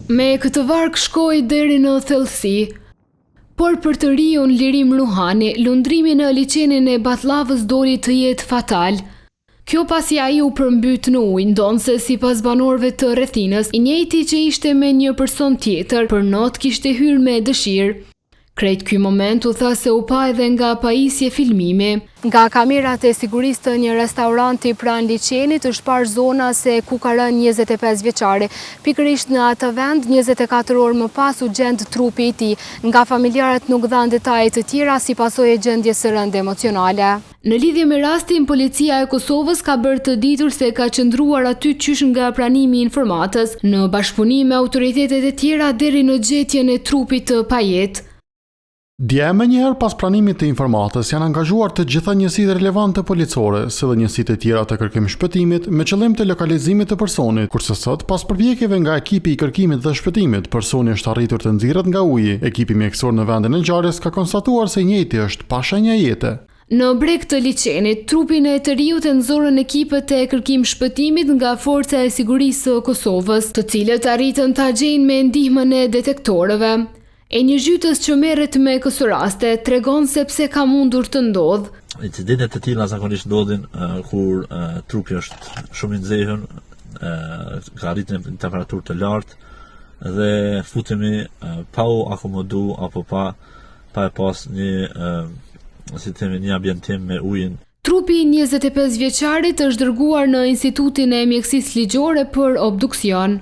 Me këtë varg shkoi deri në thellësi, por për të riun Lirim Ruhani, lundrimi në liçenin e Batllavës doli të jetë fatal. Kjo pasi ai u përmbyt në ujë, ndonse sipas banorëve të rrethinës, i njëjti që ishte me një person tjetër, për not kishte hyrë me dëshirë. Krejt ky moment u tha se u pa edhe nga pajisje filmimi. Nga kamerat e sigurisë të një restoranti pranë liçenit është parë zona se ku ka rënë 25 vjeçari. Pikërisht në atë vend 24 orë më pas u gjend trupi i tij. Nga familjarët nuk dhanë detaje të tjera si pasojë e gjendjes së rëndë emocionale. Në lidhje me rastin, policia e Kosovës ka bërë të ditur se ka qëndruar aty qysh nga pranimi i informatës, në bashkëpunim me autoritetet e tjera deri në gjetjen e trupit të pajet. Dje më njëherë pas pranimit të informatës janë angazhuar të gjitha njësitë relevante policore, si dhe njësitë e tjera të kërkim shpëtimit me qëllim të lokalizimit të personit, kurse sot pas përpjekjeve nga ekipi i kërkimit dhe shpëtimit, personi është arritur të nxirret nga uji. Ekipi mjekësor në vendin e ngjarjes ka konstatuar se i njëjti është pa shenja jete. Në breg të liçenit, trupin e të riut e nxorën ekipet e kërkim shpëtimit nga Forca e Sigurisë së Kosovës, të cilët arritën ta gjejnë me ndihmën e detektorëve. E një zhytës që merret me këso raste tregon se pse ka mundur të ndodhë. Incidentet të tilla zakonisht ndodhin kur trupi është shumë i nxehur, ka arritje në temperaturë të lartë dhe futemi pa u akomodu apo pa e pas një ambientim me ujin. Trupi i 25 vjeçarit është dërguar në Institutin e Mjekësisë Ligjore për obduksion.